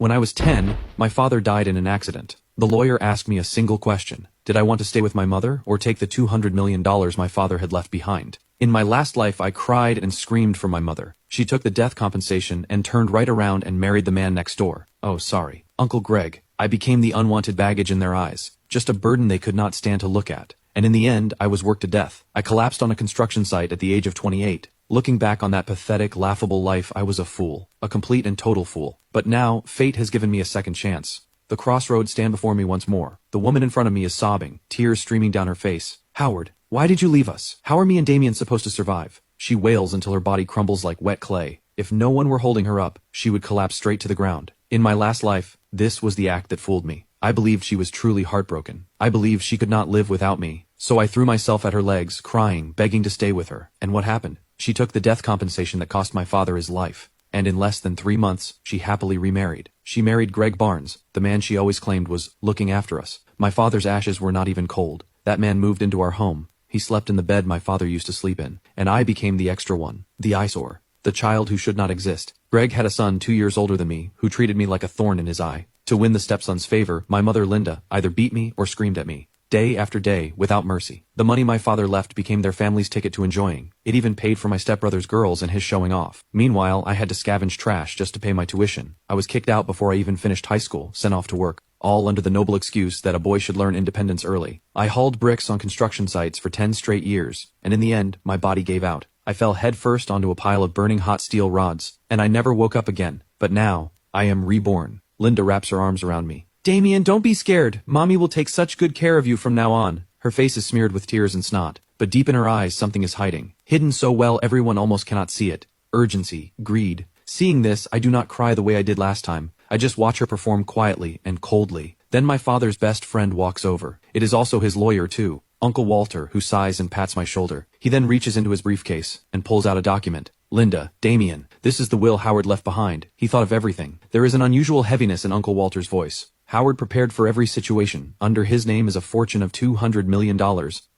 When I was 10, my father died in an accident. The lawyer asked me a single question. Did I want to stay with my mother or take the $200 million my father had left behind? In my last life, I cried and screamed for my mother. She took the death compensation and turned right around and married the man next door. Oh, sorry. Uncle Greg. I became the unwanted baggage in their eyes. Just a burden they could not stand to look at. And in the end, I was worked to death. I collapsed on a construction site at the age of 28. Looking back on that pathetic, laughable life, I was a fool. A complete and total fool. But now, fate has given me a second chance. The crossroads stand before me once more. The woman in front of me is sobbing, tears streaming down her face. Howard, why did you leave us? How are me and Damien supposed to survive? She wails until her body crumbles like wet clay. If no one were holding her up, she would collapse straight to the ground. In my last life, this was the act that fooled me. I believed she was truly heartbroken. I believed she could not live without me. So I threw myself at her legs, crying, begging to stay with her. And what happened? She took the death compensation that cost my father his life. And in less than 3 months, she happily remarried. She married Greg Barnes, the man she always claimed was looking after us. My father's ashes were not even cold. That man moved into our home. He slept in the bed my father used to sleep in. And I became the extra one. The eyesore. The child who should not exist. Greg had a son 2 years older than me, who treated me like a thorn in his eye. To win the stepson's favor, my mother Linda either beat me or screamed at me. Day after day, without mercy. The money my father left became their family's ticket to enjoying. It even paid for my stepbrother's girls and his showing off. Meanwhile, I had to scavenge trash just to pay my tuition. I was kicked out before I even finished high school, sent off to work. All under the noble excuse that a boy should learn independence early. I hauled bricks on construction sites for 10 straight years, and in the end, my body gave out. I fell headfirst onto a pile of burning hot steel rods, and I never woke up again. But now, I am reborn. Linda wraps her arms around me. Damien, don't be scared. Mommy will take such good care of you from now on. Her face is smeared with tears and snot, but deep in her eyes something is hiding. Hidden so well everyone almost cannot see it. Urgency, greed. Seeing this, I do not cry the way I did last time. I just watch her perform quietly and coldly. Then my father's best friend walks over. It is also his lawyer too, Uncle Walter, who sighs and pats my shoulder. He then reaches into his briefcase and pulls out a document. Linda, Damien, this is the will Howard left behind. He thought of everything. There is an unusual heaviness in Uncle Walter's voice. Howard prepared for every situation. Under his name is a fortune of $200 million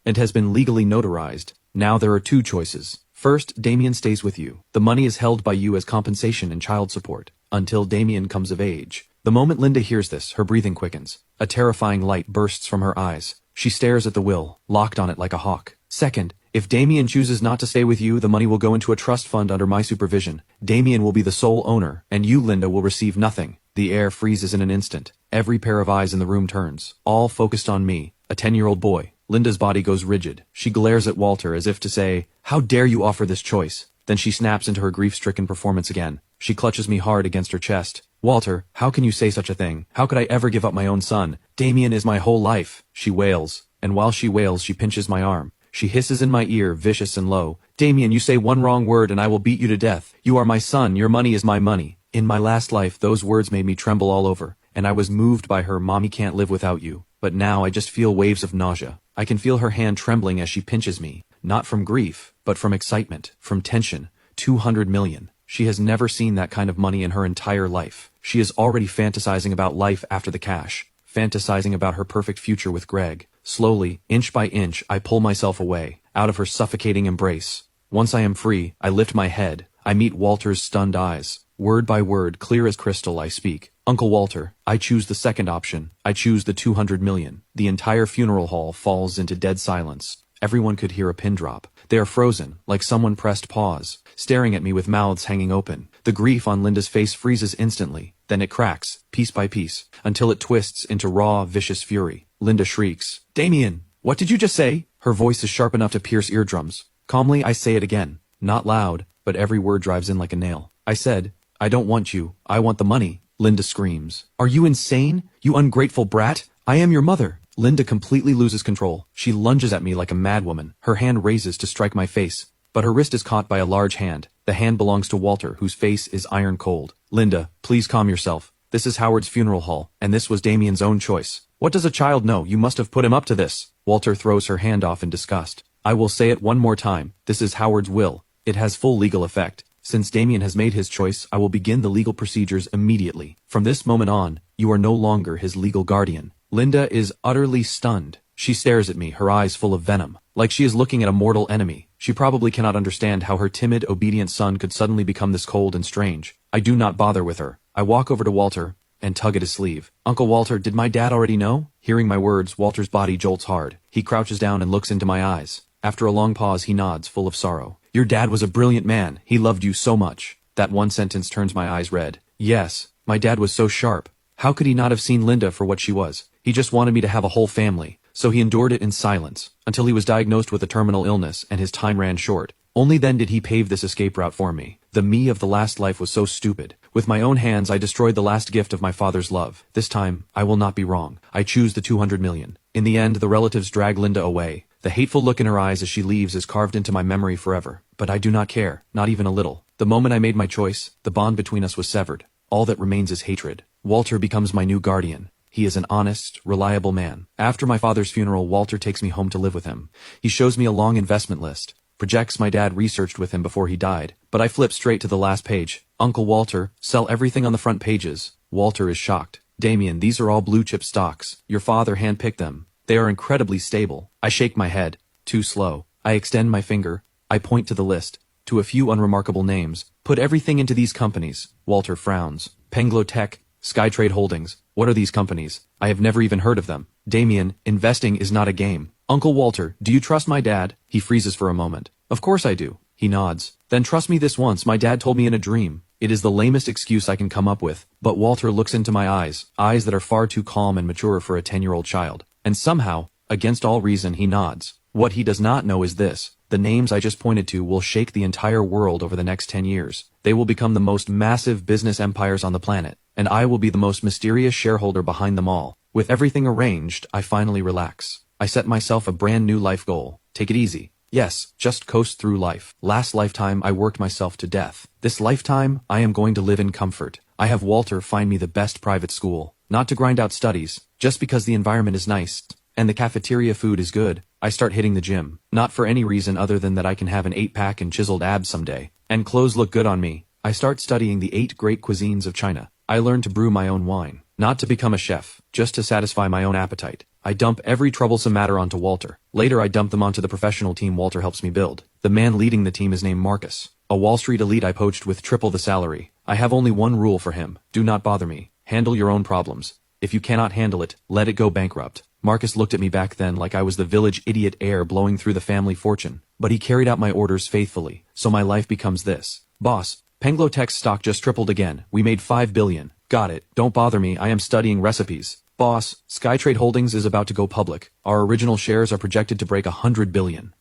and has been legally notarized. Now there are 2 choices. First, Damien stays with you. The money is held by you as compensation and child support until Damien comes of age. The moment Linda hears this, her breathing quickens. A terrifying light bursts from her eyes. She stares at the will, locked on it like a hawk. Second, if Damien chooses not to stay with you, the money will go into a trust fund under my supervision. Damien will be the sole owner, and you, Linda, will receive nothing. The air freezes in an instant. Every pair of eyes in the room turns, all focused on me, a 10-year-old boy. Linda's body goes rigid. She glares at Walter as if to say, "How dare you offer this choice?" Then she snaps into her grief-stricken performance again. She clutches me hard against her chest. "Walter, how can you say such a thing? How could I ever give up my own son? Damien is my whole life," she wails. And while she wails, she pinches my arm. She hisses in my ear, vicious and low. "Damien, you say one wrong word and I will beat you to death. You are my son, your money is my money." In my last life, those words made me tremble all over, and I was moved by her "Mommy can't live without you." But now I just feel waves of nausea. I can feel her hand trembling as she pinches me, not from grief, but from excitement, from tension. 200 million. She has never seen that kind of money in her entire life. She is already fantasizing about life after the cash, fantasizing about her perfect future with Greg. Slowly, inch by inch, I pull myself away, out of her suffocating embrace. Once I am free, I lift my head. I meet Walter's stunned eyes. Word by word, clear as crystal, I speak. "Uncle Walter, I choose the second option. I choose the 200 million. The entire funeral hall falls into dead silence. Everyone could hear a pin drop. They are frozen, like someone pressed pause, staring at me with mouths hanging open. The grief on Linda's face freezes instantly. Then it cracks, piece by piece, until it twists into raw, vicious fury. Linda shrieks, "Damien, what did you just say?" Her voice is sharp enough to pierce eardrums. Calmly, I say it again. Not loud, but every word drives in like a nail. I said, "I don't want you. I want the money." Linda screams, "Are you insane? You ungrateful brat? I am your mother." Linda completely loses control. She lunges at me like a madwoman. Her hand raises to strike my face, but her wrist is caught by a large hand. The hand belongs to Walter, whose face is iron cold. "Linda, please calm yourself. This is Howard's funeral hall, and this was Damien's own choice. What does a child know? You must have put him up to this." Walter throws her hand off in disgust. "I will say it one more time. This is Howard's will. It has full legal effect. Since Damien has made his choice, I will begin the legal procedures immediately. From this moment on, you are no longer his legal guardian." Linda is utterly stunned. She stares at me, her eyes full of venom, like she is looking at a mortal enemy. She probably cannot understand how her timid, obedient son could suddenly become this cold and strange. I do not bother with her. I walk over to Walter, and tug at his sleeve. Uncle Walter, did my dad already know? Hearing my words, Walter's body jolts hard. He crouches down and looks into my eyes. After a long pause, he nods, full of sorrow. Your dad was a brilliant man. He loved you so much. That one sentence turns my eyes red. Yes, my dad was so sharp. How could he not have seen Linda for what she was? He just wanted me to have a whole family. So he endured it in silence, until he was diagnosed with a terminal illness and his time ran short. Only then did he pave this escape route for me. The me of the last life was so stupid. With my own hands I destroyed the last gift of my father's love. This time, I will not be wrong. I choose the 200 million. In the end, the relatives drag Linda away. The hateful look in her eyes as she leaves is carved into my memory forever. But I do not care, not even a little. The moment I made my choice, the bond between us was severed. All that remains is hatred. Walter becomes my new guardian. He is an honest, reliable man. After my father's funeral, Walter takes me home to live with him. He shows me a long investment list. Projects my dad researched with him before he died. But I flip straight to the last page. Uncle Walter, sell everything on the front pages. Walter is shocked. Damien, these are all blue chip stocks. Your father handpicked them. They are incredibly stable. I shake my head. Too slow. I extend my finger. I point to the list. To a few unremarkable names. Put everything into these companies. Walter frowns. Penglo Tech, Skytrade Holdings. What are these companies? I have never even heard of them. Damien, investing is not a game. Uncle Walter, do you trust my dad? He freezes for a moment. Of course I do. He nods. Then trust me this once, my dad told me in a dream. It is the lamest excuse I can come up with. But Walter looks into my eyes that are far too calm and mature for a 10-year-old child. And somehow, against all reason, he nods. What he does not know is this. The names I just pointed to will shake the entire world over the next 10 years. They will become the most massive business empires on the planet. And I will be the most mysterious shareholder behind them all. With everything arranged, I finally relax. I set myself a brand new life goal. Take it easy. Yes, just coast through life. Last lifetime, I worked myself to death. This lifetime, I am going to live in comfort. I have Walter find me the best private school. Not to grind out studies, just because the environment is nice, and the cafeteria food is good. I start hitting the gym. Not for any reason other than that I can have an 8-pack and chiseled abs someday. And clothes look good on me. I start studying the 8 great cuisines of China. I learn to brew my own wine. Not to become a chef, just to satisfy my own appetite. I dump every troublesome matter onto Walter. Later I dump them onto the professional team Walter helps me build. The man leading the team is named Marcus. A Wall Street elite I poached with triple the salary. I have only one rule for him. Do not bother me. Handle your own problems. If you cannot handle it, let it go bankrupt. Marcus looked at me back then like I was the village idiot heir blowing through the family fortune. But he carried out my orders faithfully. So my life becomes this. Boss, Penglo Tech's stock just tripled again. We made 5 billion. Got it. Don't bother me. I am studying recipes. Boss, Skytrade Holdings is about to go public. Our original shares are projected to break 100 billion.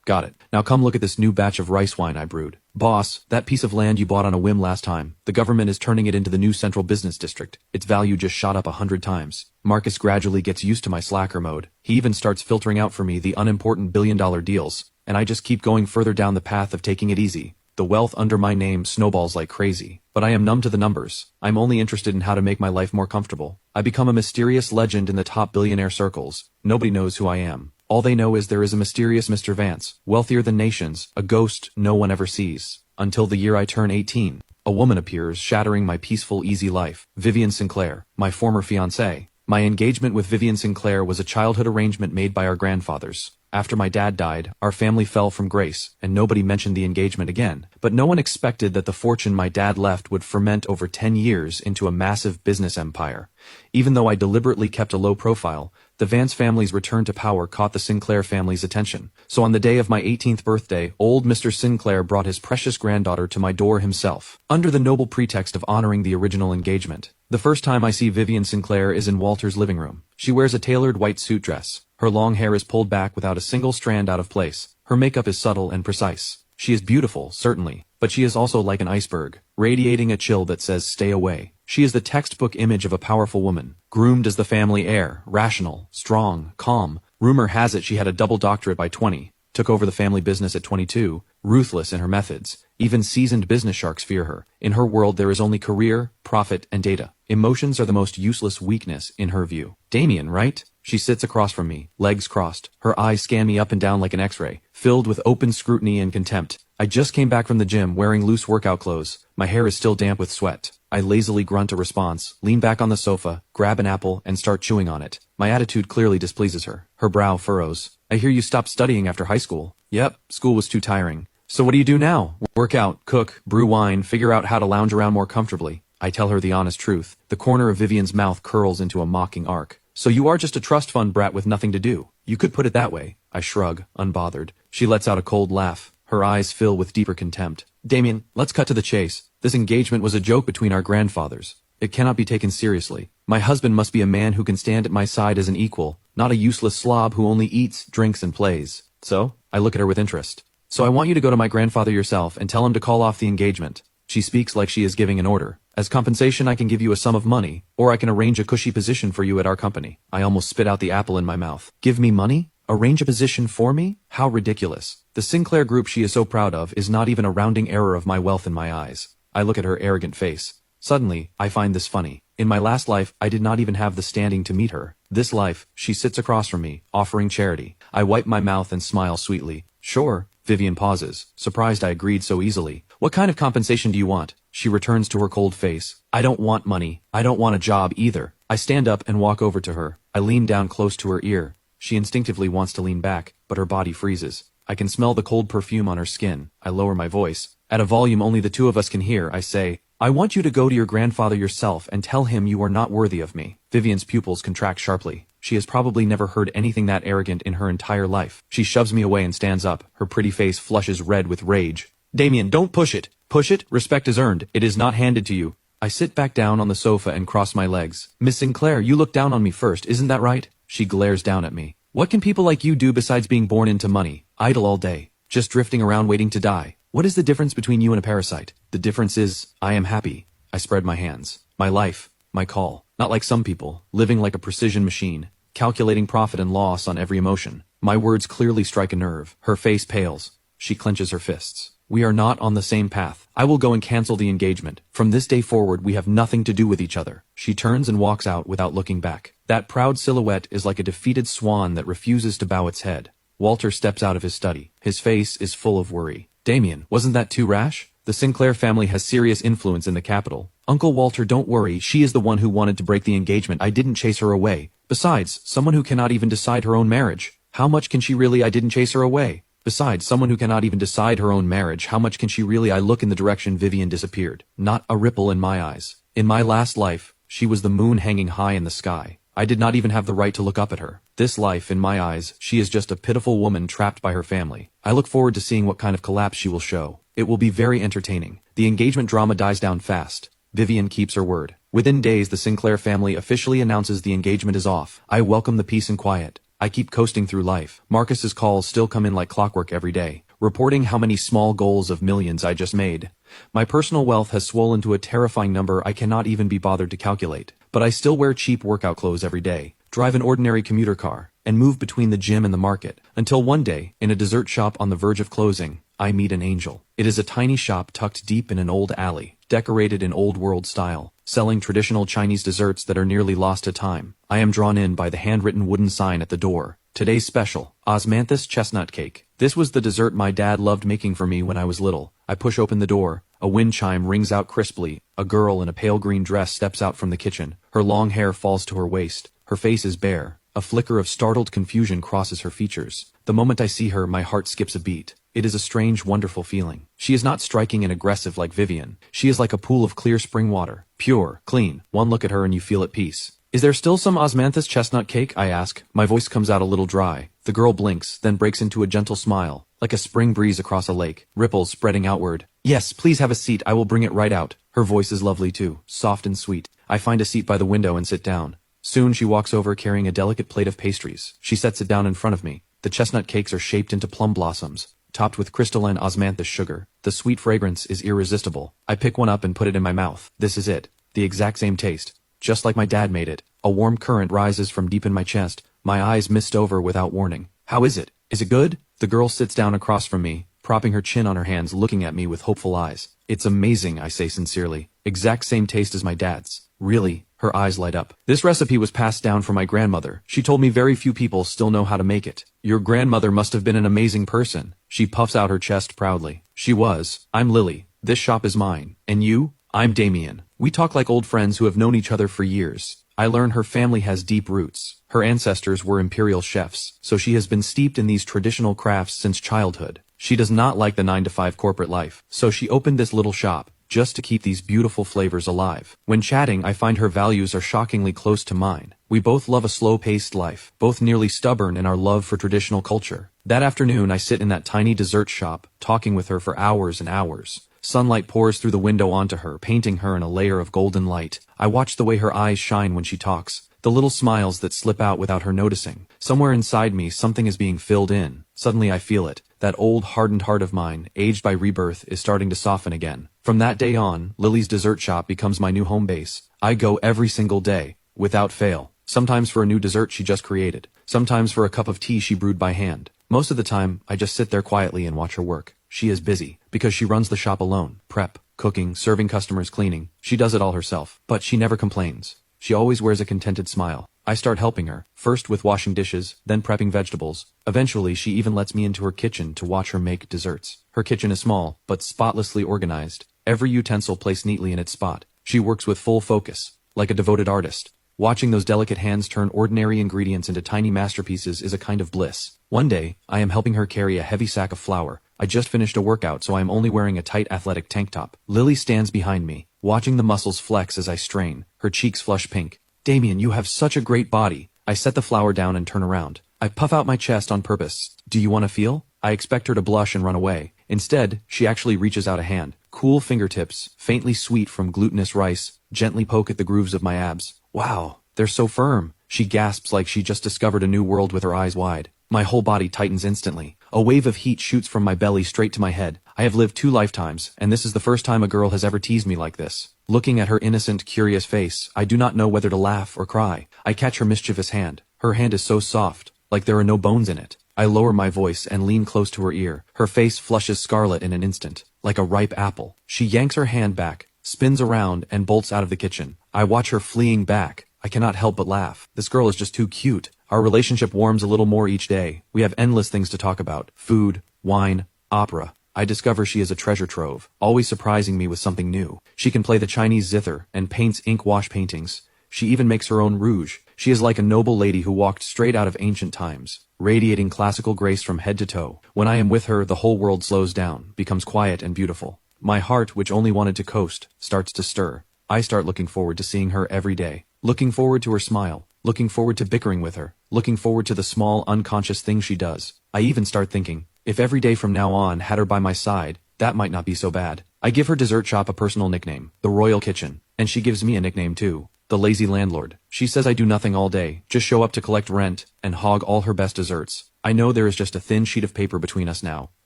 Got it. Now come look at this new batch of rice wine I brewed. Boss, that piece of land you bought on a whim last time. The government is turning it into the new central business district. Its value just shot up 100 times. Marcus gradually gets used to my slacker mode. He even starts filtering out for me the unimportant billion-dollar deals. And I just keep going further down the path of taking it easy. The wealth under my name snowballs like crazy. But I am numb to the numbers. I'm only interested in how to make my life more comfortable. I become a mysterious legend in the top billionaire circles. Nobody knows who I am. All they know is there is a mysterious Mr. Vance, wealthier than nations, a ghost no one ever sees. Until the year I turn 18. A woman appears, shattering my peaceful, easy life. Vivian Sinclair, my former fiancée. My engagement with Vivian Sinclair was a childhood arrangement made by our grandfathers. After my dad died, our family fell from grace, and nobody mentioned the engagement again. But no one expected that the fortune my dad left would ferment over 10 years into a massive business empire. Even though I deliberately kept a low profile, the Vance family's return to power caught the Sinclair family's attention. So on the day of my 18th birthday, old Mr. Sinclair brought his precious granddaughter to my door himself, under the noble pretext of honoring the original engagement. The first time I see Vivian Sinclair is in Walter's living room. She wears a tailored white suit dress. Her long hair is pulled back without a single strand out of place. Her makeup is subtle and precise. She is beautiful, certainly, but she is also like an iceberg, radiating a chill that says stay away. She is the textbook image of a powerful woman, groomed as the family heir, rational, strong, calm. Rumor has it she had a double doctorate by 20, took over the family business at 22, ruthless in her methods. Even seasoned business sharks fear her. In her world there is only career, profit, and data. Emotions are the most useless weakness in her view. Damien, right? She sits across from me, legs crossed. Her eyes scan me up and down like an x-ray, filled with open scrutiny and contempt. I just came back from the gym wearing loose workout clothes. My hair is still damp with sweat. I lazily grunt a response, lean back on the sofa, grab an apple, and start chewing on it. My attitude clearly displeases her. Her brow furrows. I hear you stopped studying after high school. Yep, school was too tiring. So what do you do now? Work out, cook, brew wine, figure out how to lounge around more comfortably. I tell her the honest truth. The corner of Vivian's mouth curls into a mocking arc. So you are just a trust fund brat with nothing to do. You could put it that way. I shrug, unbothered. She lets out a cold laugh. Her eyes fill with deeper contempt. Damien, let's cut to the chase. This engagement was a joke between our grandfathers. It cannot be taken seriously. My husband must be a man who can stand at my side as an equal, not a useless slob who only eats, drinks, and plays. So, I look at her with interest. So I want you to go to my grandfather yourself and tell him to call off the engagement. She speaks like she is giving an order. As compensation, I can give you a sum of money, or I can arrange a cushy position for you at our company. I almost spit out the apple in my mouth. Give me money? Arrange a position for me? How ridiculous. The Sinclair group she is so proud of is not even a rounding error of my wealth in my eyes. I look at her arrogant face. Suddenly, I find this funny. In my last life, I did not even have the standing to meet her. This life, she sits across from me, offering charity. I wipe my mouth and smile sweetly. Sure. Vivian pauses, surprised I agreed so easily. What kind of compensation do you want? She returns to her cold face. I don't want money. I don't want a job either. I stand up and walk over to her. I lean down close to her ear. She instinctively wants to lean back, but her body freezes. I can smell the cold perfume on her skin. I lower my voice. At a volume only the two of us can hear, I say, I want you to go to your grandfather yourself and tell him you are not worthy of me. Vivian's pupils contract sharply. She has probably never heard anything that arrogant in her entire life. She shoves me away and stands up. Her pretty face flushes red with rage. Damien, don't push it. Push it? Respect is earned. It is not handed to you. I sit back down on the sofa and cross my legs. Miss Sinclair, you look down on me first, isn't that right? She glares down at me. What can people like you do besides being born into money? Idle all day. Just drifting around waiting to die. What is the difference between you and a parasite? The difference is, I am happy. I spread my hands. My life. My call. Not like some people, living like a precision machine, calculating profit and loss on every emotion. My words clearly strike a nerve. Her face pales. She clenches her fists. We are not on the same path. I will go and cancel the engagement. From this day forward, we have nothing to do with each other. She turns and walks out without looking back. That proud silhouette is like a defeated swan that refuses to bow its head. Walter steps out of his study. His face is full of worry. Damien, wasn't that too rash? The Sinclair family has serious influence in the capital. Uncle Walter, don't worry. She is the one who wanted to break the engagement. I didn't chase her away. Besides, someone who cannot even decide her own marriage. How much can she really? I didn't chase her away. Besides, someone who cannot even decide her own marriage. How much can she really? I look in the direction Vivian disappeared. Not a ripple in my eyes. In my last life, she was the moon hanging high in the sky. I did not even have the right to look up at her. This life, in my eyes, she is just a pitiful woman trapped by her family. I look forward to seeing what kind of collapse she will show. It will be very entertaining. The engagement drama dies down fast. Vivian keeps her word. Within days, the Sinclair family officially announces the engagement is off. I welcome the peace and quiet. I keep coasting through life. Marcus's calls still come in like clockwork every day, reporting how many small goals of millions I just made. My personal wealth has swollen to a terrifying number I cannot even be bothered to calculate. But I still wear cheap workout clothes every day, drive an ordinary commuter car, and move between the gym and the market, until one day, in a dessert shop on the verge of closing, I meet an angel. It is a tiny shop tucked deep in an old alley, decorated in old-world style, selling traditional Chinese desserts that are nearly lost to time. I am drawn in by the handwritten wooden sign at the door. Today's special, osmanthus chestnut cake. This was the dessert my dad loved making for me when I was little. I push open the door. A wind chime rings out crisply. A girl in a pale green dress steps out from the kitchen. Her long hair falls to her waist. Her face is bare. A flicker of startled confusion crosses her features. The moment I see her, my heart skips a beat. It is a strange, wonderful feeling. She is not striking and aggressive like Vivian. She is like a pool of clear spring water. Pure, clean. One look at her and you feel at peace. Is there still some osmanthus chestnut cake? I ask. My voice comes out a little dry. The girl blinks, then breaks into a gentle smile, like a spring breeze across a lake, ripples spreading outward. Yes, please have a seat. I will bring it right out. Her voice is lovely too, soft and sweet. I find a seat by the window and sit down. Soon she walks over carrying a delicate plate of pastries. She sets it down in front of me. The chestnut cakes are shaped into plum blossoms, topped with crystalline osmanthus sugar. The sweet fragrance is irresistible. I pick one up and put it in my mouth. This is it. The exact same taste. Just like my dad made it. A warm current rises from deep in my chest. My eyes mist over without warning. How is it? Is it good? The girl sits down across from me, propping her chin on her hands, looking at me with hopeful eyes. It's amazing, I say sincerely. Exact same taste as my dad's. Really? Her eyes light up. This recipe was passed down from my grandmother. She told me very few people still know how to make it. Your grandmother must have been an amazing person. She puffs out her chest proudly. She was. I'm Lily. This shop is mine. And you? I'm Damien. We talk like old friends who have known each other for years. I learn her family has deep roots. Her ancestors were imperial chefs, so she has been steeped in these traditional crafts since childhood. She does not like the 9-to-5 corporate life, so she opened this little shop, just to keep these beautiful flavors alive. When chatting, I find her values are shockingly close to mine. We both love a slow-paced life, both nearly stubborn in our love for traditional culture. That afternoon, I sit in that tiny dessert shop, talking with her for hours and hours. Sunlight pours through the window onto her, painting her in a layer of golden light. I watch the way her eyes shine when she talks, the little smiles that slip out without her noticing. Somewhere inside me, something is being filled in. Suddenly I feel it. That old hardened heart of mine, aged by rebirth, is starting to soften again. From that day on, Lily's dessert shop becomes my new home base. I go every single day, without fail. Sometimes for a new dessert she just created. Sometimes for a cup of tea she brewed by hand. Most of the time, I just sit there quietly and watch her work. She is busy, because she runs the shop alone. Prep, cooking, serving customers, cleaning. She does it all herself. But she never complains. She always wears a contented smile. I start helping her, first with washing dishes, then prepping vegetables. Eventually, she even lets me into her kitchen to watch her make desserts. Her kitchen is small, but spotlessly organized. Every utensil placed neatly in its spot. She works with full focus, like a devoted artist. Watching those delicate hands turn ordinary ingredients into tiny masterpieces is a kind of bliss. One day, I am helping her carry a heavy sack of flour. I just finished a workout, so I am only wearing a tight athletic tank top. Lily stands behind me, watching the muscles flex as I strain. Her cheeks flush pink. "Damien, you have such a great body." I set the flour down and turn around. I puff out my chest on purpose. "Do you want to feel?" I expect her to blush and run away. Instead, she actually reaches out a hand. Cool fingertips, faintly sweet from glutinous rice, gently poke at the grooves of my abs. "Wow, they're so firm." She gasps like she just discovered a new world with her eyes wide. My whole body tightens instantly. A wave of heat shoots from my belly straight to my head. I have lived 2 lifetimes, and this is the first time a girl has ever teased me like this. Looking at her innocent, curious face, I do not know whether to laugh or cry. I catch her mischievous hand. Her hand is so soft, like there are no bones in it. I lower my voice and lean close to her ear. Her face flushes scarlet in an instant, like a ripe apple. She yanks her hand back, spins around, and bolts out of the kitchen. I watch her fleeing back. I cannot help but laugh. This girl is just too cute. Our relationship warms a little more each day. We have endless things to talk about. Food, wine, opera. I discover she is a treasure trove, always surprising me with something new. She can play the Chinese zither and paints ink wash paintings. She even makes her own rouge. She is like a noble lady who walked straight out of ancient times, radiating classical grace from head to toe. When I am with her, the whole world slows down, becomes quiet and beautiful. My heart, which only wanted to coast, starts to stir. I start looking forward to seeing her every day. Looking forward to her smile. Looking forward to bickering with her. Looking forward to the small, unconscious things she does. I even start thinking, if every day from now on had her by my side, that might not be so bad. I give her dessert shop a personal nickname, the Royal Kitchen, and she gives me a nickname too, the Lazy Landlord. She says I do nothing all day, just show up to collect rent, and hog all her best desserts. I know there is just a thin sheet of paper between us now,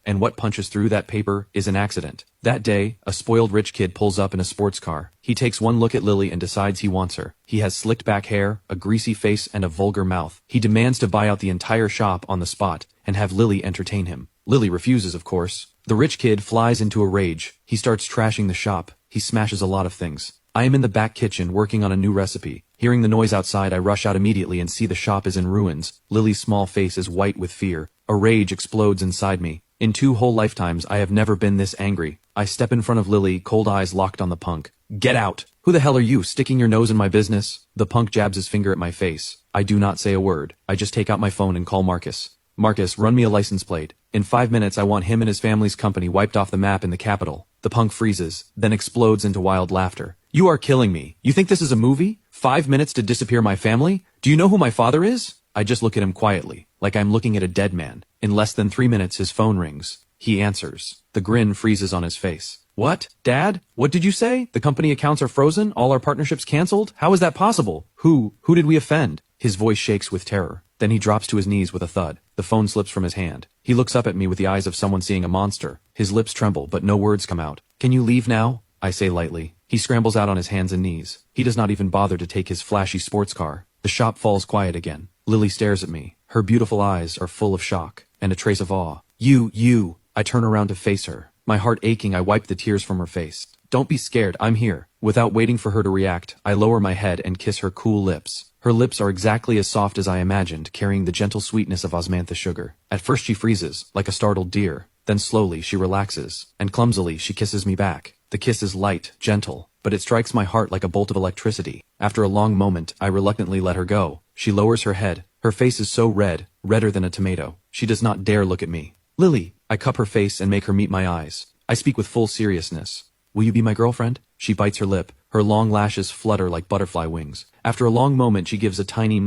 and what punches through that paper is an accident. That day, a spoiled rich kid pulls up in a sports car. He takes one look at Lily and decides he wants her. He has slicked back hair, a greasy face, and a vulgar mouth. He demands to buy out the entire shop on the spot, and have Lily entertain him. Lily refuses, of course. The rich kid flies into a rage. He starts trashing the shop. He smashes a lot of things. I am in the back kitchen working on a new recipe. Hearing the noise outside, I rush out immediately and see the shop is in ruins. Lily's small face is white with fear. A rage explodes inside me. In 2 whole lifetimes, I have never been this angry. I step in front of Lily, cold eyes locked on the punk. "Get out! Who the hell are you, sticking your nose in my business?" The punk jabs his finger at my face. I do not say a word. I just take out my phone and call Marcus. "Marcus, run me a license plate. In 5 minutes I want him and his family's company wiped off the map in the capital." The punk freezes, then explodes into wild laughter. "You are killing me. You think this is a movie? 5 minutes to disappear my family? Do you know who my father is?" I just look at him quietly, like I'm looking at a dead man. In less than 3 minutes his phone rings. He answers. The grin freezes on his face. "What? Dad? What did you say? The company accounts are frozen? All our partnerships canceled? How is that possible? Who did we offend?" His voice shakes with terror. Then he drops to his knees with a thud. The phone slips from his hand. He looks up at me with the eyes of someone seeing a monster. His lips tremble, but no words come out. "Can you leave now?" I say lightly. He scrambles out on his hands and knees. He does not even bother to take his flashy sports car. The shop falls quiet again. Lily stares at me. Her beautiful eyes are full of shock and a trace of awe. You. I turn around to face her. My heart aching, I wipe the tears from her face. "Don't be scared, I'm here." Without waiting for her to react, I lower my head and kiss her cool lips. Her lips are exactly as soft as I imagined, carrying the gentle sweetness of osmantha sugar. At first she freezes, like a startled deer. Then slowly she relaxes, and clumsily she kisses me back. The kiss is light, gentle, but it strikes my heart like a bolt of electricity. After a long moment, I reluctantly let her go. She lowers her head. Her face is so red, redder than a tomato. She does not dare look at me. "Lily." I cup her face and make her meet my eyes. I speak with full seriousness. Will you be my girlfriend? She bites her lip. Her long lashes flutter like butterfly wings. After a long moment she gives a tiny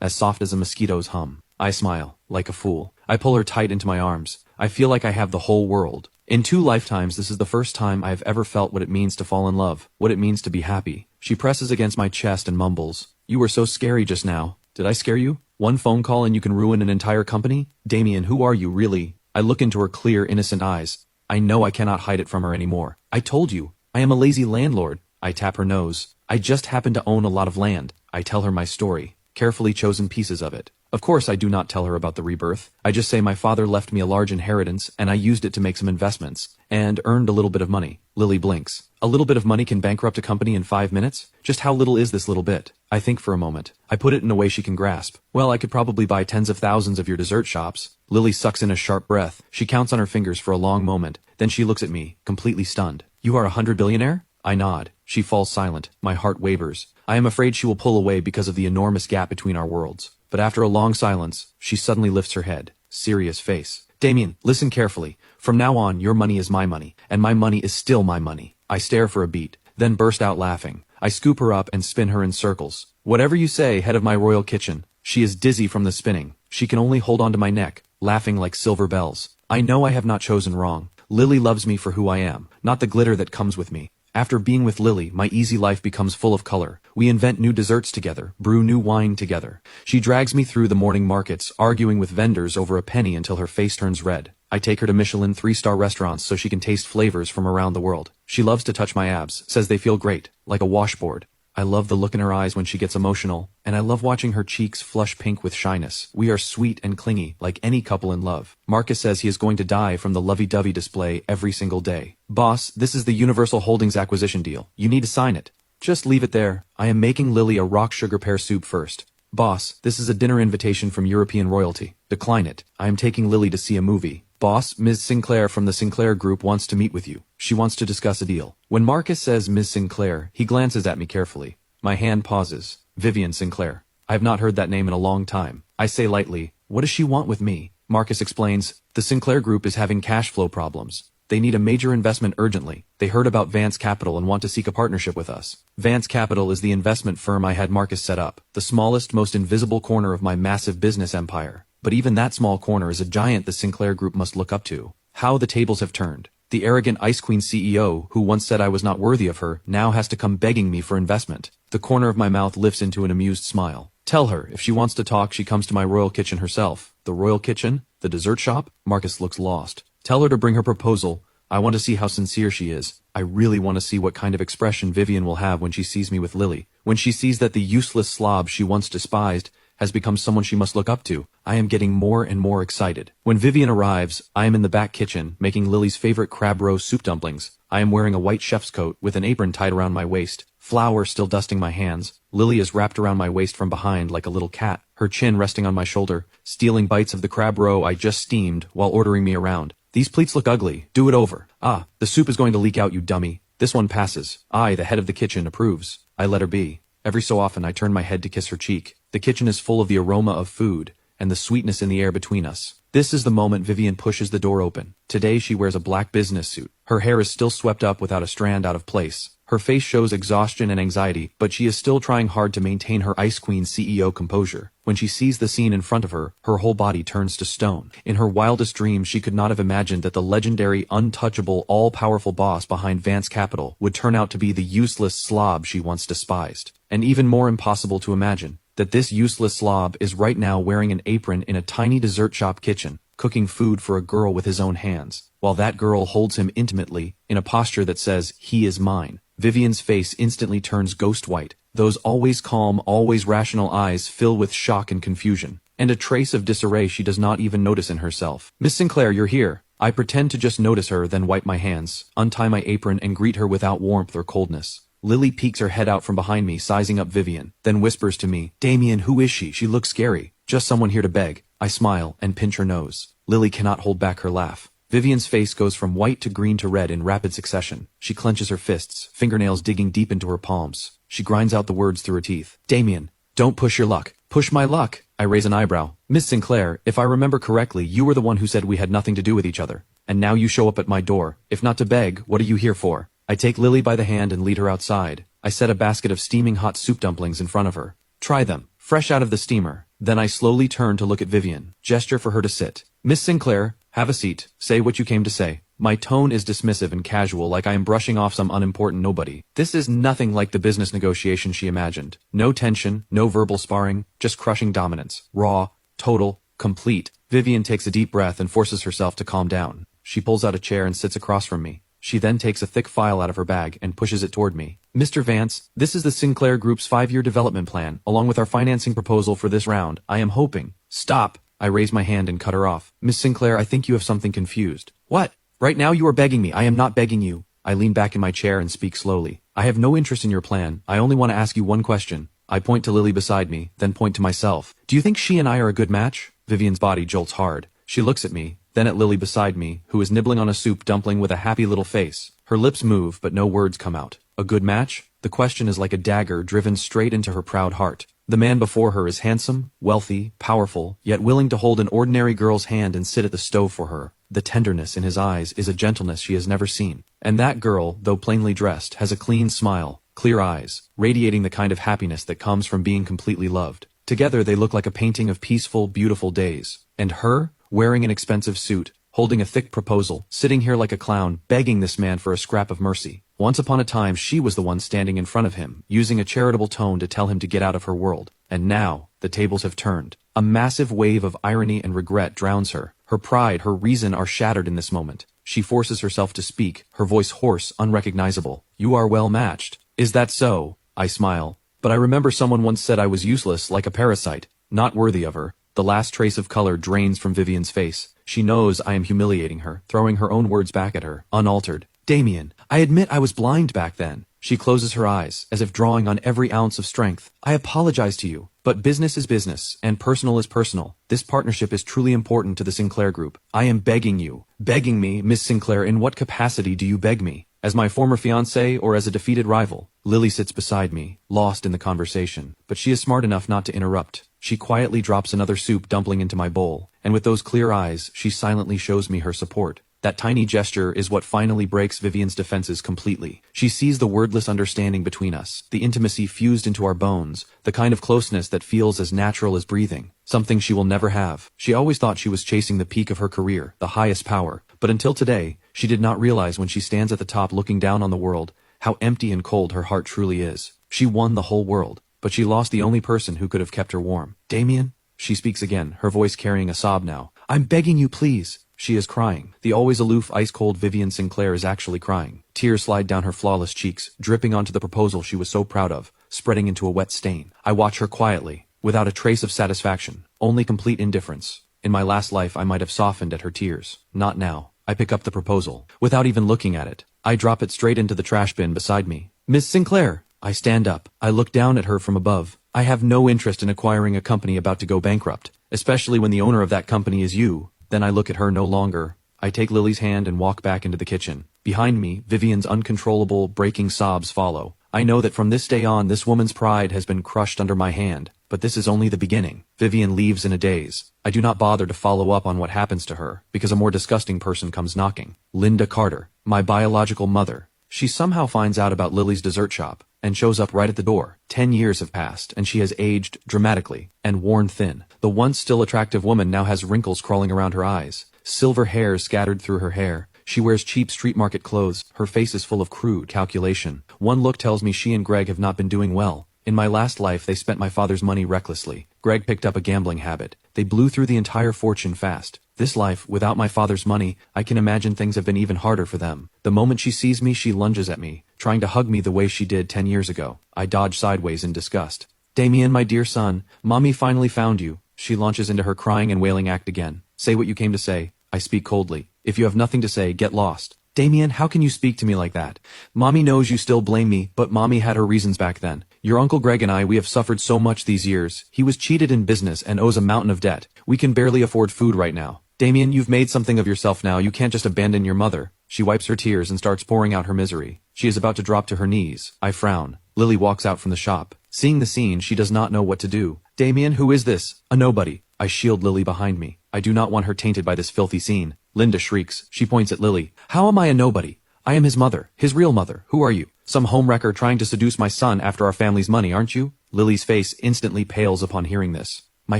as soft as a mosquito's hum. I smile, like a fool. I pull her tight into my arms. I feel like I have the whole world. In 2 lifetimes this is the first time I have ever felt what it means to fall in love, what it means to be happy. She presses against my chest and mumbles, "You were so scary just now. Did I scare you? One phone call and you can ruin an entire company? Damien, who are you, really?" I look into her clear, innocent eyes. I know I cannot hide it from her anymore. "I told you, I am a lazy landlord." I tap her nose. "I just happen to own a lot of land." I tell her my story, carefully chosen pieces of it. Of course I do not tell her about the rebirth. I just say my father left me a large inheritance and I used it to make some investments, and earned a little bit of money. Lily blinks. A little bit of money can bankrupt a company in 5 minutes? Just how little is this little bit? I think for a moment. I put it in a way she can grasp. Well, I could probably buy tens of thousands of your dessert shops. Lily sucks in a sharp breath. She counts on her fingers for a long moment. Then she looks at me, completely stunned. "You are 100 billionaire?" I nod. She falls silent. My heart wavers. I am afraid she will pull away because of the enormous gap between our worlds. But after a long silence, she suddenly lifts her head. Serious face. "Damien, listen carefully. From now on, your money is my money, and my money is still my money." I stare for a beat, then burst out laughing. I scoop her up and spin her in circles. "Whatever you say, head of my royal kitchen." She is dizzy from the spinning. She can only hold on to my neck, laughing like silver bells. I know I have not chosen wrong. Lily loves me for who I am, not the glitter that comes with me. After being with Lily, my easy life becomes full of color. We invent new desserts together, brew new wine together. She drags me through the morning markets, arguing with vendors over a penny until her face turns red. I take her to Michelin 3-star restaurants so she can taste flavors from around the world. She loves to touch my abs, says they feel great, like a washboard. I love the look in her eyes when she gets emotional, and I love watching her cheeks flush pink with shyness. We are sweet and clingy, like any couple in love. Marcus says he is going to die from the lovey-dovey display every single day. "Boss, this is the Universal Holdings acquisition deal. You need to sign it." "Just leave it there. I am making Lily a rock sugar pear soup first." "Boss, this is a dinner invitation from European royalty. Decline it. I am taking Lily to see a movie." "Boss, Ms. Sinclair from the Sinclair Group wants to meet with you. She wants to discuss a deal." When Marcus says Ms. Sinclair, he glances at me carefully. My hand pauses. Vivian Sinclair. I have not heard that name in a long time. I say lightly, "What does she want with me?" Marcus explains, "The Sinclair Group is having cash flow problems. They need a major investment urgently. They heard about Vance Capital and want to seek a partnership with us." Vance Capital is the investment firm I had Marcus set up, the smallest, most invisible corner of my massive business empire. But even that small corner is a giant the Sinclair Group must look up to. How the tables have turned. The arrogant Ice Queen CEO, who once said I was not worthy of her, now has to come begging me for investment. The corner of my mouth lifts into an amused smile. Tell her, if she wants to talk, she comes to my royal kitchen herself. The royal kitchen? The dessert shop? Marcus looks lost. Tell her to bring her proposal. I want to see how sincere she is. I really want to see what kind of expression Vivian will have when she sees me with Lily. When she sees that the useless slob she once despised has become someone she must look up to. I am getting more and more excited. When Vivian arrives, I am in the back kitchen, making Lily's favorite crab roe soup dumplings. I am wearing a white chef's coat with an apron tied around my waist, flour still dusting my hands. Lily is wrapped around my waist from behind like a little cat, her chin resting on my shoulder, stealing bites of the crab roe I just steamed while ordering me around. "These pleats look ugly. Do it over." "Ah, the soup is going to leak out, you dummy." "This one passes." I, the head of the kitchen, approves. I let her be. Every so often I turn my head to kiss her cheek. The kitchen is full of the aroma of food, and the sweetness in the air between us. This is the moment Vivian pushes the door open. Today she wears a black business suit. Her hair is still swept up without a strand out of place. Her face shows exhaustion and anxiety, but she is still trying hard to maintain her Ice Queen CEO composure. When she sees the scene in front of her, her whole body turns to stone. In her wildest dreams, she could not have imagined that the legendary, untouchable, all-powerful boss behind Vance Capital would turn out to be the useless slob she once despised. And even more impossible to imagine, that this useless slob is right now wearing an apron in a tiny dessert shop kitchen, cooking food for a girl with his own hands, while that girl holds him intimately, in a posture that says, "He is mine." Vivian's face instantly turns ghost white. Those always calm, always rational eyes fill with shock and confusion, and a trace of disarray she does not even notice in herself. "Miss Sinclair, you're here." I pretend to just notice her, then wipe my hands, untie my apron, and greet her without warmth or coldness. Lily peeks her head out from behind me, sizing up Vivian, then whispers to me, "Damien, who is she? She looks scary." "Just someone here to beg." I smile and pinch her nose. Lily cannot hold back her laugh. Vivian's face goes from white to green to red in rapid succession. She clenches her fists, fingernails digging deep into her palms. She grinds out the words through her teeth. "Damien, don't push your luck." "Push my luck?" I raise an eyebrow. "Miss Sinclair, if I remember correctly, you were the one who said we had nothing to do with each other. And now you show up at my door. If not to beg, what are you here for?" I take Lily by the hand and lead her outside. I set a basket of steaming hot soup dumplings in front of her. Try them, fresh out of the steamer. Then I slowly turn to look at Vivian, gesture for her to sit. Miss Sinclair, have a seat, say what you came to say. My tone is dismissive and casual, like I am brushing off some unimportant nobody. This is nothing like the business negotiation she imagined. No tension, no verbal sparring, just crushing dominance. Raw, total, complete. Vivian takes a deep breath and forces herself to calm down. She pulls out a chair and sits across from me. She then takes a thick file out of her bag and pushes it toward me. Mr. Vance, this is the Sinclair Group's 5-year development plan, along with our financing proposal for this round. I am hoping. Stop! I raise my hand and cut her off. Miss Sinclair, I think you have something confused. What? Right now you are begging me. I am not begging you. I lean back in my chair and speak slowly. I have no interest in your plan. I only want to ask you one question. I point to Lily beside me, then point to myself. Do you think she and I are a good match? Vivian's body jolts hard. She looks at me, then at Lily beside me, who is nibbling on a soup dumpling with a happy little face. Her lips move, but no words come out. A good match? The question is like a dagger driven straight into her proud heart. The man before her is handsome, wealthy, powerful, yet willing to hold an ordinary girl's hand and sit at the stove for her. The tenderness in his eyes is a gentleness she has never seen. And that girl, though plainly dressed, has a clean smile, clear eyes, radiating the kind of happiness that comes from being completely loved. Together they look like a painting of peaceful, beautiful days. And her, wearing an expensive suit, holding a thick proposal, sitting here like a clown, begging this man for a scrap of mercy. Once upon a time she was the one standing in front of him, using a charitable tone to tell him to get out of her world. And now, the tables have turned. A massive wave of irony and regret drowns her. Her pride, her reason are shattered in this moment. She forces herself to speak, her voice hoarse, unrecognizable. You are well matched. Is that so? I smile. But I remember someone once said I was useless, like a parasite, not worthy of her. The last trace of color drains from Vivian's face. She knows I am humiliating her, throwing her own words back at her, unaltered. Damien, I admit I was blind back then. She closes her eyes, as if drawing on every ounce of strength. I apologize to you, but business is business, and personal is personal. This partnership is truly important to the Sinclair Group. I am begging you. Begging me, Miss Sinclair, in what capacity do you beg me? As my former fiancé or as a defeated rival? Lily sits beside me, lost in the conversation, but she is smart enough not to interrupt. She quietly drops another soup dumpling into my bowl, and with those clear eyes, she silently shows me her support. That tiny gesture is what finally breaks Vivian's defenses completely. She sees the wordless understanding between us, the intimacy fused into our bones, the kind of closeness that feels as natural as breathing. Something she will never have. She always thought she was chasing the peak of her career, the highest power. But until today, she did not realize when she stands at the top looking down on the world, how empty and cold her heart truly is. She won the whole world, but she lost the only person who could have kept her warm. Damien? She speaks again, her voice carrying a sob now. I'm begging you, please. She is crying. The always aloof, ice-cold Vivian Sinclair is actually crying. Tears slide down her flawless cheeks, dripping onto the proposal she was so proud of, spreading into a wet stain. I watch her quietly, without a trace of satisfaction, only complete indifference. In my last life I might have softened at her tears. Not now. I pick up the proposal. Without even looking at it, I drop it straight into the trash bin beside me. Miss Sinclair! I stand up. I look down at her from above. I have no interest in acquiring a company about to go bankrupt, especially when the owner of that company is you. Then I look at her no longer. I take Lily's hand and walk back into the kitchen. Behind me, Vivian's uncontrollable, breaking sobs follow. I know that from this day on, this woman's pride has been crushed under my hand. But this is only the beginning. Vivian leaves in a daze. I do not bother to follow up on what happens to her, because a more disgusting person comes knocking. Linda Carter, my biological mother. She somehow finds out about Lily's dessert shop, and shows up right at the door. 10 years have passed, and she has aged dramatically, and worn thin. The once still attractive woman now has wrinkles crawling around her eyes, silver hair scattered through her hair. She wears cheap street market clothes. Her face is full of crude calculation. One look tells me she and Greg have not been doing well. In my last life they spent my father's money recklessly. Greg picked up a gambling habit. They blew through the entire fortune fast. This life, without my father's money, I can imagine things have been even harder for them. The moment she sees me, she lunges at me, trying to hug me the way she did 10 years ago. I dodge sideways in disgust. Damien, my dear son, Mommy finally found you. She launches into her crying and wailing act again. Say what you came to say. I speak coldly. If you have nothing to say, get lost. Damien, how can you speak to me like that? Mommy knows you still blame me, but Mommy had her reasons back then. Your Uncle Greg and I, we have suffered so much these years. He was cheated in business and owes a mountain of debt. We can barely afford food right now. Damien, you've made something of yourself now. You can't just abandon your mother. She wipes her tears and starts pouring out her misery. She is about to drop to her knees. I frown. Lily walks out from the shop. Seeing the scene, she does not know what to do. Damien, who is this? A nobody. I shield Lily behind me. I do not want her tainted by this filthy scene. Linda shrieks. She points at Lily. How am I a nobody? I am his mother, his real mother. Who are you? Some homewrecker trying to seduce my son after our family's money, aren't you? Lily's face instantly pales upon hearing this. My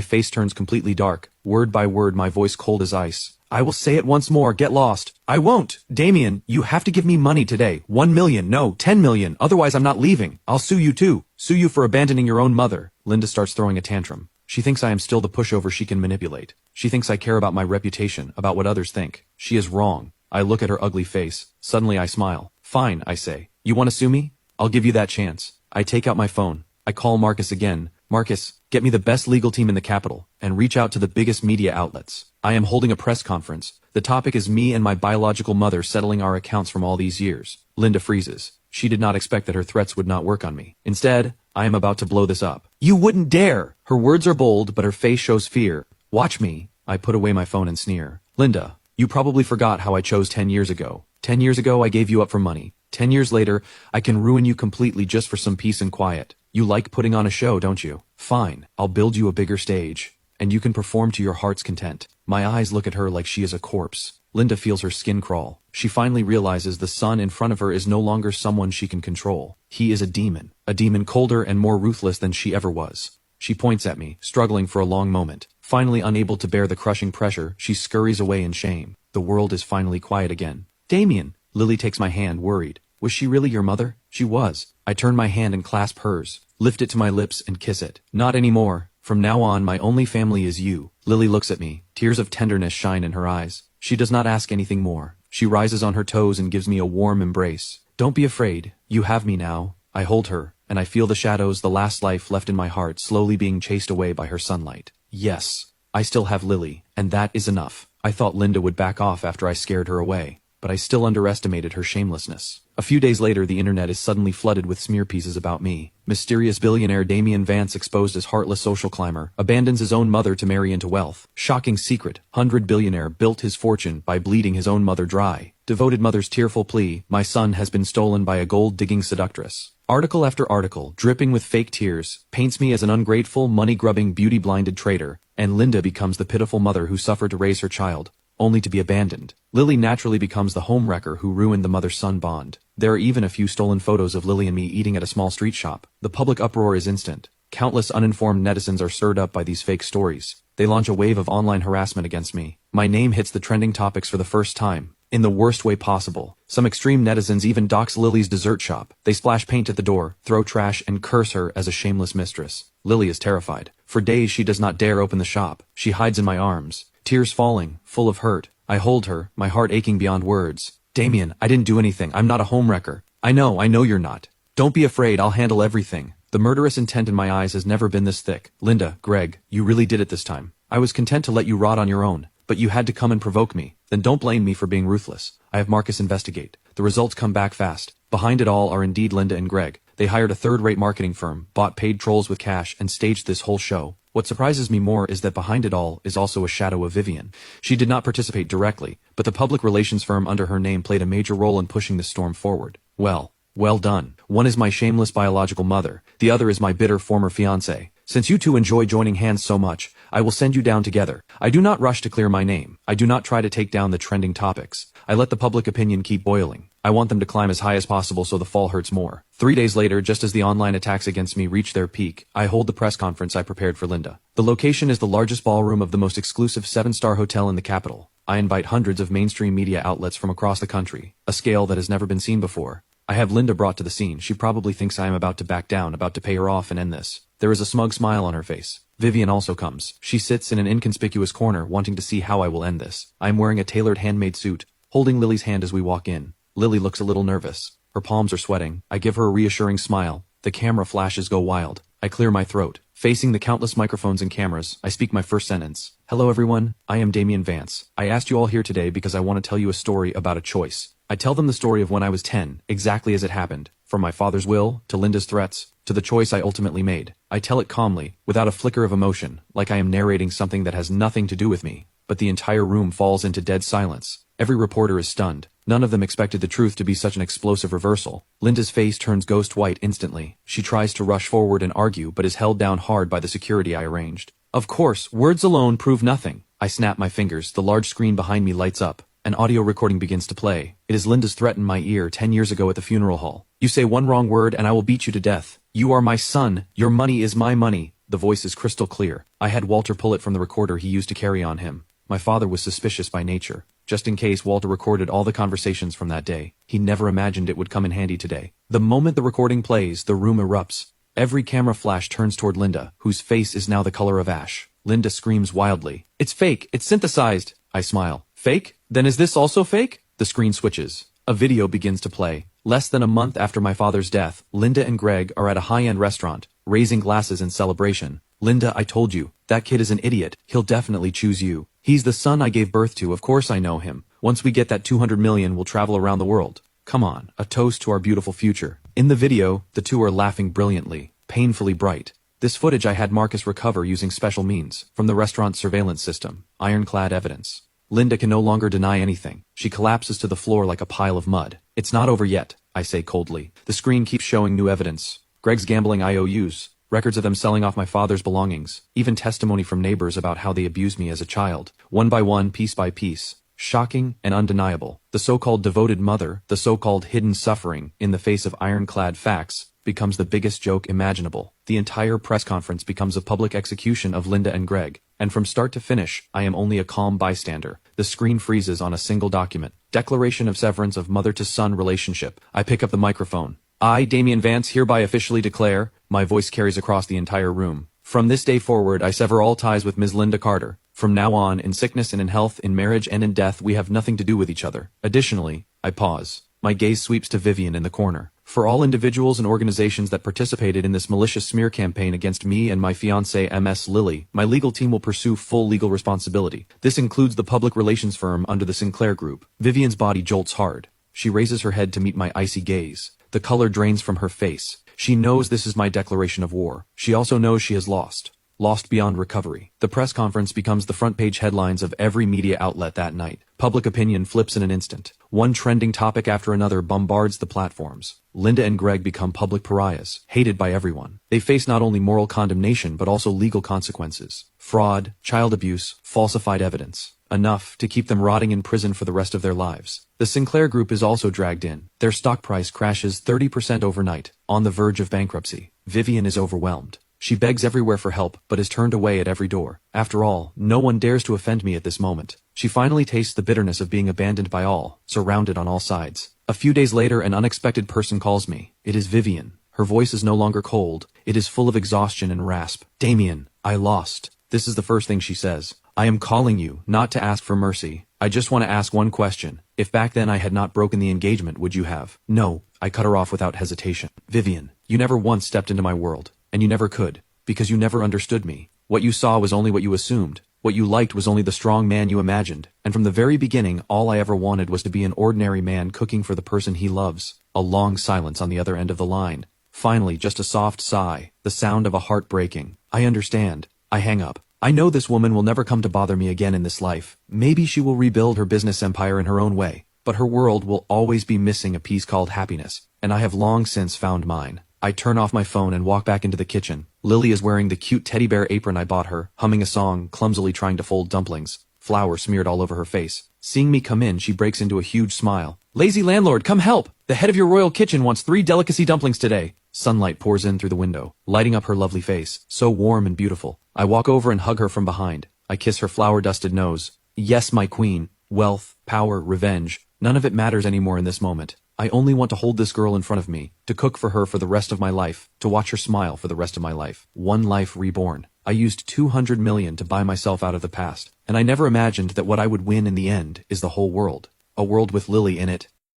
face turns completely dark, word by word my voice cold as ice. I will say it once more, get lost. I won't. Damien, you have to give me money today. 1 million, no, 10 million, otherwise I'm not leaving. I'll sue you too. Sue you for abandoning your own mother. Linda starts throwing a tantrum. She thinks I am still the pushover she can manipulate. She thinks I care about my reputation, about what others think. She is wrong. I look at her ugly face. Suddenly I smile. Fine, I say. You want to sue me? I'll give you that chance. I take out my phone. I call Marcus again. Marcus, get me the best legal team in the capital, and reach out to the biggest media outlets. I am holding a press conference. The topic is me and my biological mother settling our accounts from all these years. Linda freezes. She did not expect that her threats would not work on me. Instead, I am about to blow this up. You wouldn't dare! Her words are bold, but her face shows fear. Watch me. I put away my phone and sneer. Linda, you probably forgot how I chose 10 years ago. 10 years ago I gave you up for money. 10 years later, I can ruin you completely just for some peace and quiet. You like putting on a show, don't you? Fine, I'll build you a bigger stage, and you can perform to your heart's content. My eyes look at her like she is a corpse. Linda feels her skin crawl. She finally realizes the son in front of her is no longer someone she can control. He is a demon colder and more ruthless than she ever was. She points at me, struggling for a long moment. Finally unable to bear the crushing pressure, she scurries away in shame. The world is finally quiet again. Damien! Lily takes my hand, worried. Was she really your mother? She was. I turn my hand and clasp hers, lift it to my lips and kiss it. Not anymore. From now on, my only family is you. Lily looks at me. Tears of tenderness shine in her eyes. She does not ask anything more. She rises on her toes and gives me a warm embrace. Don't be afraid. You have me now. I hold her, and I feel the shadows, the last life left in my heart, slowly being chased away by her sunlight. Yes, I still have Lily, and that is enough. I thought Linda would back off after I scared her away, but I still underestimated her shamelessness. A few days later, the internet is suddenly flooded with smear pieces about me. Mysterious billionaire Damien Vance exposed as heartless social climber, abandons his own mother to marry into wealth. Shocking secret, 100 billionaire built his fortune by bleeding his own mother dry. Devoted mother's tearful plea, my son has been stolen by a gold-digging seductress. Article after article, dripping with fake tears, paints me as an ungrateful, money-grubbing, beauty-blinded traitor, and Linda becomes the pitiful mother who suffered to raise her child, only to be abandoned. Lily naturally becomes the homewrecker who ruined the mother-son bond. There are even a few stolen photos of Lily and me eating at a small street shop. The public uproar is instant. Countless uninformed netizens are stirred up by these fake stories. They launch a wave of online harassment against me. My name hits the trending topics for the first time, in the worst way possible. Some extreme netizens even dox Lily's dessert shop. They splash paint at the door, throw trash, and curse her as a shameless mistress. Lily is terrified. For days she does not dare open the shop. She hides in my arms, tears falling, full of hurt. I hold her, my heart aching beyond words. Damien, I didn't do anything. I'm not a homewrecker. I know you're not. Don't be afraid, I'll handle everything. The murderous intent in my eyes has never been this thick. Linda, Greg, you really did it this time. I was content to let you rot on your own, but you had to come and provoke me. Then don't blame me for being ruthless. I have Marcus investigate. The results come back fast. Behind it all are indeed Linda and Greg. They hired a third-rate marketing firm, bought paid trolls with cash, and staged this whole show. What surprises me more is that behind it all is also a shadow of Vivian. She did not participate directly, but the public relations firm under her name played a major role in pushing this storm forward. Well done. One is my shameless biological mother. The other is my bitter former fiancé. Since you two enjoy joining hands so much, I will send you down together. I do not rush to clear my name. I do not try to take down the trending topics. I let the public opinion keep boiling. I want them to climb as high as possible so the fall hurts more. 3 days later, just as the online attacks against me reach their peak, I hold the press conference I prepared for Linda. The location is the largest ballroom of the most exclusive 7-star hotel in the capital. I invite hundreds of mainstream media outlets from across the country, a scale that has never been seen before. I have Linda brought to the scene. She probably thinks I am about to back down, about to pay her off and end this. There is a smug smile on her face. Vivian also comes. She sits in an inconspicuous corner, wanting to see how I will end this. I am wearing a tailored handmade suit, holding Lily's hand as we walk in. Lily looks a little nervous. Her palms are sweating. I give her a reassuring smile. The camera flashes go wild. I clear my throat. Facing the countless microphones and cameras, I speak my first sentence. Hello everyone, I am Damien Vance. I asked you all here today because I want to tell you a story about a choice. I tell them the story of when I was 10, exactly as it happened. From my father's will, to Linda's threats, to the choice I ultimately made. I tell it calmly, without a flicker of emotion, like I am narrating something that has nothing to do with me. But the entire room falls into dead silence. Every reporter is stunned. None of them expected the truth to be such an explosive reversal. Linda's face turns ghost white instantly. She tries to rush forward and argue, but is held down hard by the security I arranged. Of course, words alone prove nothing. I snap my fingers, the large screen behind me lights up, An audio recording begins to play. It is Linda's threat in my ear 10 years ago at the funeral hall. "You say one wrong word and I will beat you to death. You are my son. Your money is my money." The voice is crystal clear. I had Walter pull it from the recorder he used to carry on him. My father was suspicious by nature. Just in case, Walter recorded all the conversations from that day. He never imagined it would come in handy today. The moment the recording plays, the room erupts. Every camera flash turns toward Linda, whose face is now the color of ash. Linda screams wildly. "It's fake! It's synthesized!" I smile. "Fake? Then is this also fake?" The screen switches. A video begins to play. Less than a month after my father's death, Linda and Greg are at a high-end restaurant, raising glasses in celebration. "Linda, I told you, that kid is an idiot. He'll definitely choose you. He's the son I gave birth to, of course I know him. Once we get that 200 million, we'll travel around the world. Come on, a toast to our beautiful future." In the video, the two are laughing brilliantly, painfully bright. This footage I had Marcus recover using special means, from the restaurant's surveillance system, ironclad evidence. Linda can no longer deny anything. She collapses to the floor like a pile of mud. "It's not over yet," I say coldly. The screen keeps showing new evidence. Greg's gambling IOUs, records of them selling off my father's belongings, even testimony from neighbors about how they abused me as a child. One by one, piece by piece. Shocking and undeniable. The so-called devoted mother, the so-called hidden suffering, in the face of ironclad facts, becomes the biggest joke imaginable. The entire press conference becomes a public execution of Linda and Greg. And from start to finish, I am only a calm bystander. The screen freezes on a single document. Declaration of severance of mother-to-son relationship. I pick up the microphone. "I, Damian Vance, hereby officially declare," my voice carries across the entire room. "From this day forward, I sever all ties with Ms. Linda Carter. From now on, in sickness and in health, in marriage and in death, we have nothing to do with each other. Additionally," I pause. My gaze sweeps to Vivian in the corner. "For all individuals and organizations that participated in this malicious smear campaign against me and my fiancée MS Lily, my legal team will pursue full legal responsibility. This includes the public relations firm under the Sinclair Group." Vivian's body jolts hard. She raises her head to meet my icy gaze. The color drains from her face. She knows this is my declaration of war. She also knows she has lost. Lost beyond recovery. The press conference becomes the front-page headlines of every media outlet that night. Public opinion flips in an instant. One trending topic after another bombards the platforms. Linda and Greg become public pariahs, hated by everyone. They face not only moral condemnation but also legal consequences. Fraud, child abuse, falsified evidence. Enough to keep them rotting in prison for the rest of their lives. The Sinclair Group is also dragged in. Their stock price crashes 30% overnight, on the verge of bankruptcy. Vivian is overwhelmed. She begs everywhere for help, but is turned away at every door. After all, no one dares to offend me at this moment. She finally tastes the bitterness of being abandoned by all, surrounded on all sides. A few days later, an unexpected person calls me. It is Vivian. Her voice is no longer cold. It is full of exhaustion and rasp. "Damian, I lost." This is the first thing she says. "I am calling you, not to ask for mercy. I just want to ask one question. If back then I had not broken the engagement, would you have?" "No." I cut her off without hesitation. "Vivian, you never once stepped into my world. And you never could, because you never understood me. What you saw was only what you assumed. What you liked was only the strong man you imagined. And from the very beginning, all I ever wanted was to be an ordinary man cooking for the person he loves." A long silence on the other end of the line. Finally, just a soft sigh, the sound of a heart breaking. "I understand." I hang up. I know this woman will never come to bother me again in this life. Maybe she will rebuild her business empire in her own way. But her world will always be missing a piece called happiness. And I have long since found mine. I turn off my phone and walk back into the kitchen. Lily is wearing the cute teddy bear apron I bought her, humming a song, clumsily trying to fold dumplings. Flour smeared all over her face. Seeing me come in, she breaks into a huge smile. "Lazy landlord, come help! The head of your royal kitchen wants 3 delicacy dumplings today." Sunlight pours in through the window, lighting up her lovely face, so warm and beautiful. I walk over and hug her from behind. I kiss her flour-dusted nose. "Yes, my queen. Wealth, power, revenge. None of it matters anymore in this moment. I only want to hold this girl in front of me, to cook for her for the rest of my life, to watch her smile for the rest of my life. One life reborn. I used 200 million to buy myself out of the past, and I never imagined that what I would win in the end is the whole world. A world with Lily in it,